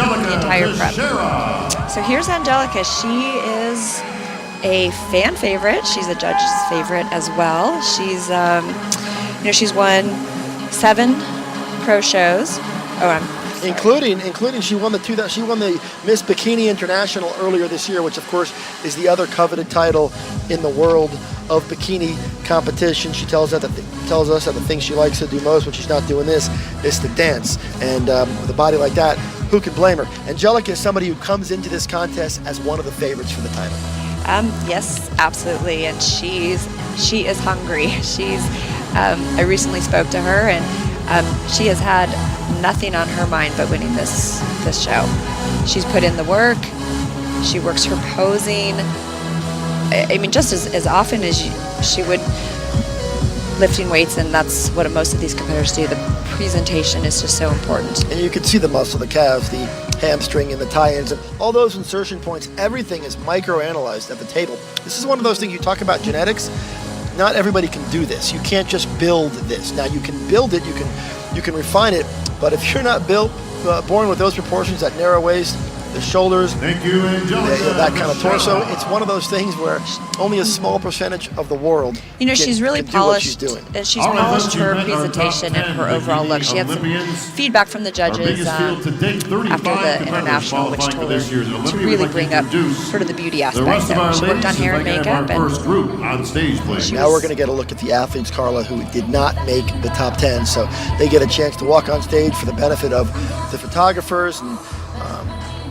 the entire prep. So here's Angelica. She is a fan favorite. She's a judge's favorite as well. She's, she's won 7 pro shows. Including she won the Miss Bikini International earlier this year, which of course is the other coveted title in the world of bikini competition. She tells us that the thing she likes to do most when she's not doing this is to dance. And with a body like that, who could blame her? Angelica is somebody who comes into this contest as one of the favorites for the title. Yes, absolutely, and she is hungry. I recently spoke to her, and she has had nothing on her mind but winning this show. She's put in the work. She works her posing. I mean, just as often as she would lifting weights, and that's what most of these competitors do. The presentation is just so important. And you can see the muscle, the calves, the hamstring, and the tie-ins, and all those insertion points. Everything is micro-analyzed at the table. This is one of those things, you talk about genetics. Not everybody can do this. You can't just build this. Now you can build it, you can refine it, but if you're not born with those proportions, that narrow waist, the shoulders, thank you, Angelica, that kind of torso, it's one of those things where only a small percentage of the world she's really polished, and she's polished her presentation and her overall look. She had some feedback from the judges after the international, which told her to really bring up sort of the beauty aspect. So she worked on hair and makeup. Now we're going to get a look at the athletes, Carla, who did not make the top 10, so they get a chance to walk on stage for the benefit of the photographers and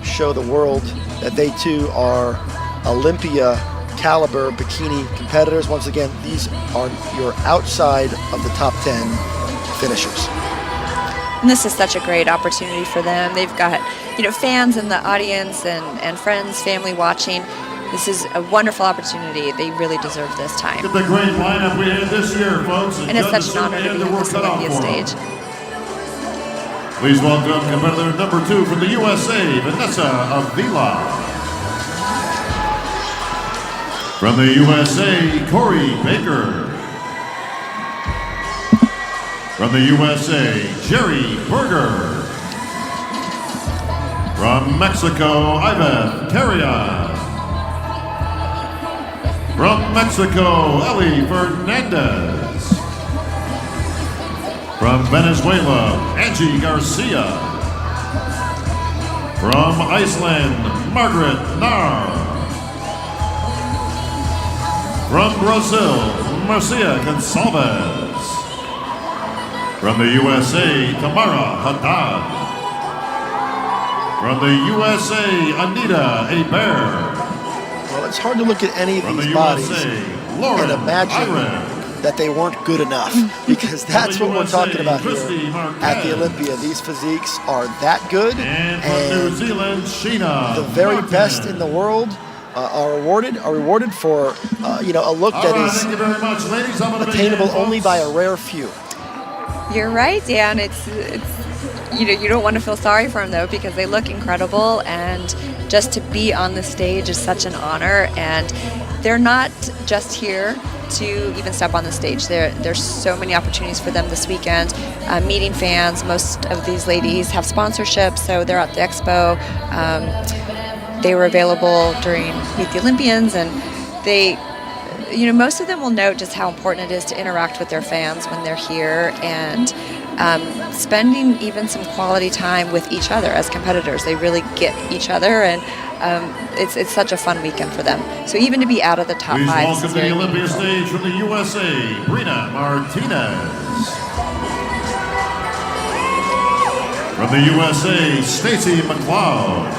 show the world that they too are Olympia caliber bikini competitors. Once again, these are your outside of the top 10 finishers. And this is such a great opportunity for them. They've got fans in the audience and friends, family watching. This is a wonderful opportunity. They really deserve this time. Look at the great lineup we had this year, folks. And it's such an honor to be on this Olympia stage. Please welcome competitor number 2 from the USA, Vanessa Avila. From the USA, Corey Baker. From the USA, Jerry Berger. From Mexico, Iveth Carrion. From Mexico, Eli Fernandez. From Venezuela, Angie Garcia. From Iceland, Margaret Nar. From Brazil, Marcia Gonçalves. From the USA, Tamara Haddad. From the USA, Anita Hebert. Well, it's hard to look at any of these bodies and imagine that they weren't good enough, because that's what we're talking about here at the Olympia. These physiques are that good, and from New Zealand, Sheena the very best in the world are rewarded for a look that is attainable only by a rare few. You're right, Dan. It's you don't want to feel sorry for them though, because they look incredible, and just to be on the stage is such an honor. And they're not just here to even step on the stage. There's so many opportunities for them this weekend, meeting fans. Most of these ladies have sponsorships, so they're at the expo. They were available during Meet the Olympians, and they, most of them will note just how important it is to interact with their fans when they're here, and spending even some quality time with each other as competitors. They really get each other, and it's such a fun weekend for them. So even to be out of the top 5 is welcome to very the Olympia meaningful. stage from the USA, Brina Martinez. From the USA, Stacy McLeod.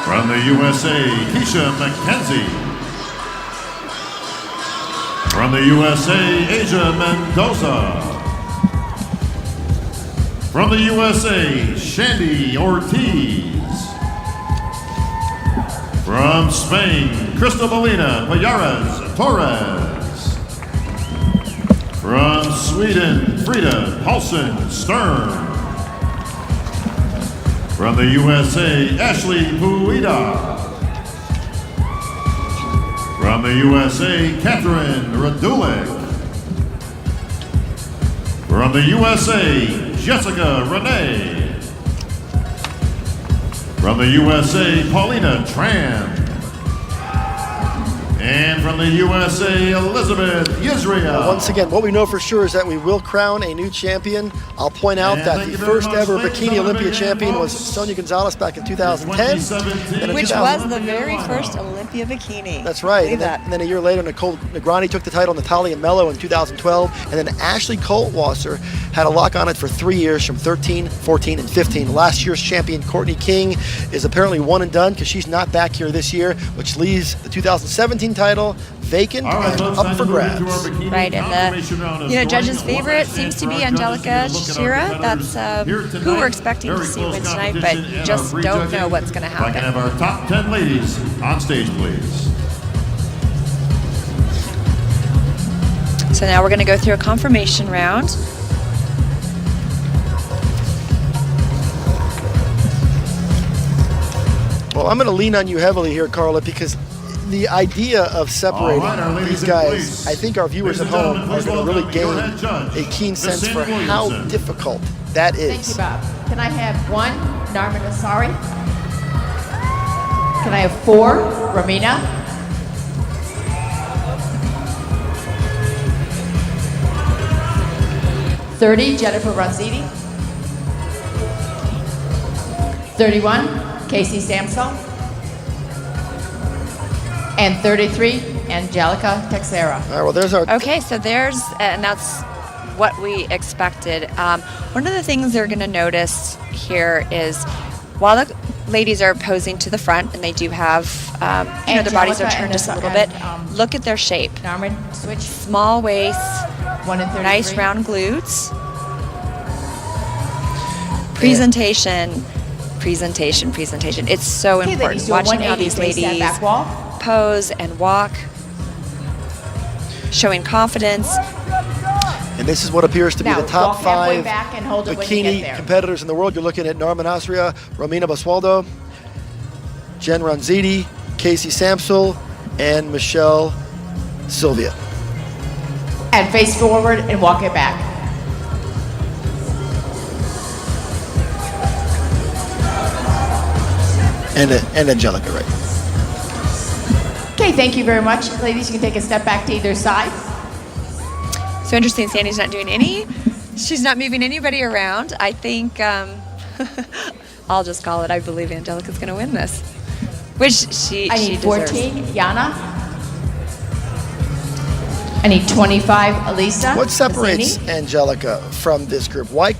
From the USA, Keisha McKenzie. From the USA, Asia Mendoza. From the USA, Shandy Ortiz. From Spain, Cristobalina Payares Torres. From Sweden, Frida Paulsen Stern. From the USA, Ashley Puida. From the USA, Catherine Radulik. From the USA, Jessica Renee. From the USA, Paulina Tran. And from the USA, Elizabeth Yisrael. Once again, what we know for sure is that we will crown a new champion. I'll point out that the first ever Bikini Olympia champion was Sonia Gonzalez back in 2010. Which was the very first Olympia Bikini. That's right. And then a year later, Nicole Negrani took the title, Natalia Mello in 2012. And then Ashley Coltwasser had a lock on it for 3 years from 13, 14, and 15. Last year's champion, Courtney King, is apparently one and done because she's not back here this year, which leaves the 2017 title vacant and up for grabs. Right, and the judges' favorite seems to be Angelica Shira. That's who we're expecting to see win tonight, but just don't know what's going to happen. If I can have our top 10 ladies on stage, please. So now we're going to go through a confirmation round. Well, I'm going to lean on you heavily here, Carla, because the idea of separating these guys, I think our viewers at home are going to really gain a keen sense for how difficult that is. Thank you, Bob. Can I have 1, Narman Asari? Can I have 4, Ramina? 30, Jennifer Ronziti. 31, Casey Samsel. And 33, Angelica Texera. All right, well, there's our... Okay, so there's, and that's what we expected. One of the things they're going to notice here is while the ladies are posing to the front and they do have, their bodies are turned just a little bit, look at their shape. Narman, switch. Small waist, 1 and 33. nice round glutes. Presentation. It's so Okay, important. ladies, do a Watching how 180 these face that ladies back wall. pose and walk, showing confidence. And this is what appears to be Now, the top walk halfway 5 back and hold it when you get bikini there. competitors in the world. You're looking at Narman Asria, Romina Basualdo, Jen Ronziti, Casey Samsel, and Michelle Sylvia. And face forward and walk it back. And Angelica, right? Okay, thank you very much. Ladies, you can take a step back to either side. So interesting, Sandy's not doing she's not moving anybody around. I think, I'll just call it, I believe Angelica's going to win this. Which she I need deserves. 14, Yana. I need 25, Elisa. What separates Bassini. Angelica from this group? What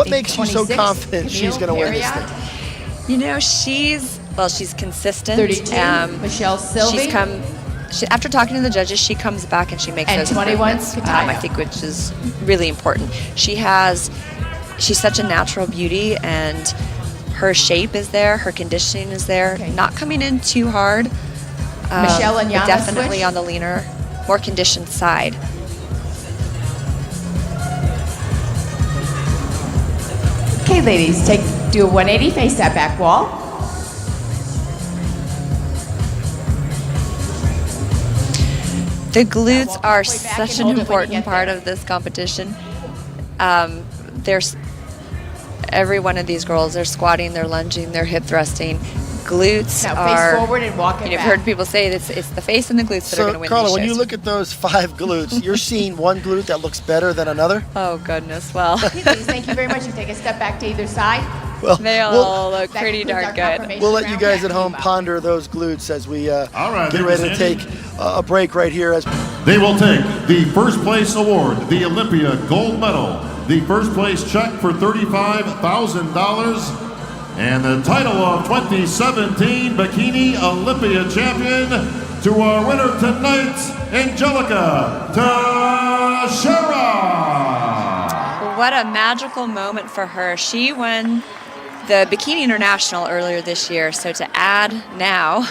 makes you so 26, confident she's going to win this Camille thing? She's consistent. 32, Michelle Sylvie. After talking to the judges, she comes back and she makes And those 21, improvements, Kataya. I think, which is really important. She's such a natural beauty, and her shape is there, her conditioning is there, Okay. not coming in too hard. Michelle and but Yana definitely switch. on the leaner, more conditioned side. Okay, ladies, do a 180, face that back wall. The glutes walk are halfway back such and an hold it when you important get part there. of this competition. There's every one of these girls, they're squatting, they're lunging, they're hip thrusting. Glutes Now are, face forward and walk it you've back. heard people say it's the face and the glutes that are going to win Carla, these when you shows. look at those 5 glutes, you're seeing one glute that looks better than another? Oh, goodness. Well, Okay, ladies, thank you very much. You take a step back to either side. Well, they we'll- all look That pretty concludes darn our good. confirmation We'll let you round. guys at Back to home you, Bob. ponder those glutes as we All right, get ready to ladies take and a break right here. As They will take the first place award, the Olympia gold medal, the first place check for $35,000, and the title of 2017 Bikini Olympia champion to our winner tonight, Angelica Teixeira. What a magical moment for her. She won the Bikini International earlier this year, so to add now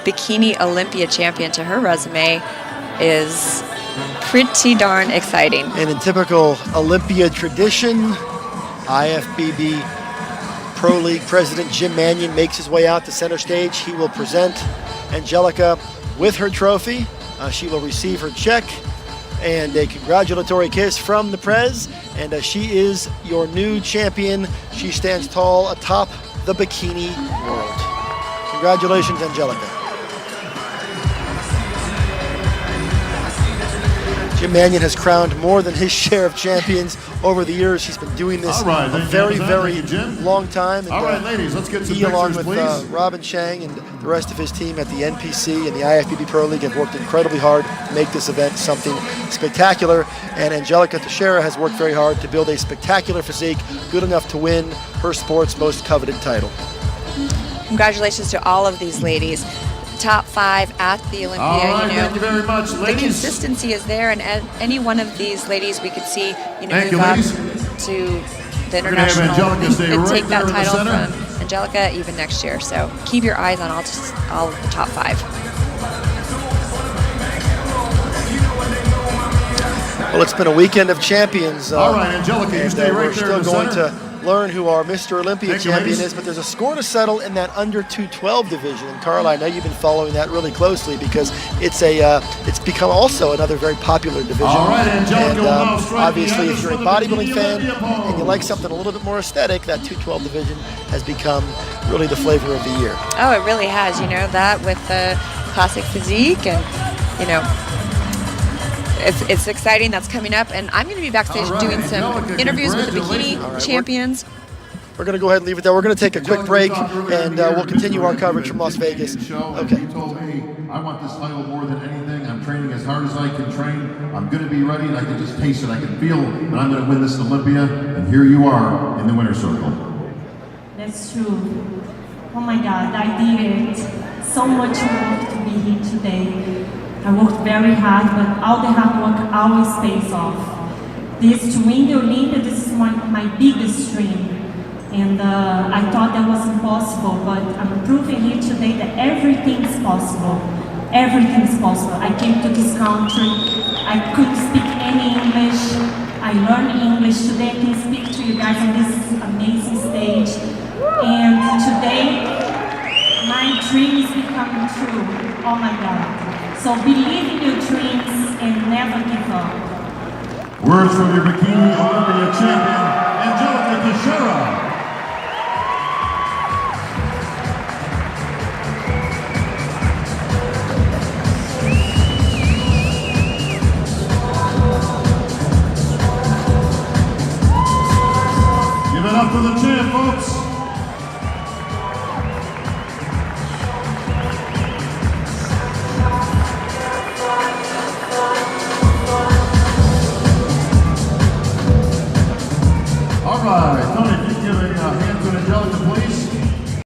Bikini Olympia champion to her resume is pretty darn exciting. And in typical Olympia tradition, IFBB Pro League President Jim Mannion makes his way out to center stage. He will present Angelica with her trophy. She will receive her check, and a congratulatory kiss from the Prez. And she is your new champion. She stands tall atop the bikini world. Congratulations, Angelica. Jim Mannion has crowned more than his share of champions over the years. He's been doing this a very, very long time. And, all right, ladies, let's get some he, pictures, along with please. Robin Chang and the rest of his team at the NPC and the IFBB Pro League, have worked incredibly hard to make this event something spectacular. And Angelica Teixeira has worked very hard to build a spectacular physique, good enough to win her sport's most coveted title. Congratulations to all of these ladies. Top 5 at the Olympia. All right, you know, thank you very much, ladies. The consistency is there, and any one of these ladies we could see, you know, Thank you, move up ladies. to the We're gonna international have Angelica stay and right take that there in the title center. from Angelica even next year. So keep your eyes on all top 5. Well, it's been a weekend of champions. All right, Angelica, you stay right we're there in still the going center. to learn who our Mr. Olympia Thank you, champion ladies. is, but there's a score to settle in that under 212 division. And Carla, I know you've been following that really closely because it's become also another very popular division. All right, Angelica and, will now strike obviously, the if you're a for the bodybuilding Bikini fan Olympia pole. and you like something a little bit more aesthetic, that 212 division has become really the flavor of the year. Oh, it really has. You know, that with the classic physique, and you know, it's exciting. That's coming up, and I'm going to be backstage All right, doing some Angelica, interviews with the congratulations. bikini All right, champions. We're going to go ahead and leave it there. We're going to take a quick break, and we'll continue our coverage from Las Okay. Vegas. You told me, I want this title more than anything. I'm training as hard as I can train. I'm going to be ready, and I can just taste it. I can feel that I'm going to win this Olympia, and here you are in the winner's circle. That's true. Oh my God, I did it. So much work to be here today. I worked very hard, but all the hard work always pays off. This, to win the Olympia, this is my biggest dream. And I thought that was impossible, but I'm proving here today that everything is possible. Everything is possible. I came to this country, I couldn't speak any English. I learned English. Today I can speak to you guys on this amazing stage. And today, my dream is becoming true. Oh my God. So believe in your dreams and never give up. Words from your Bikini Olympia champion, Angelica Teixeira. Give it up for the champ, folks. All right, Tony, if you give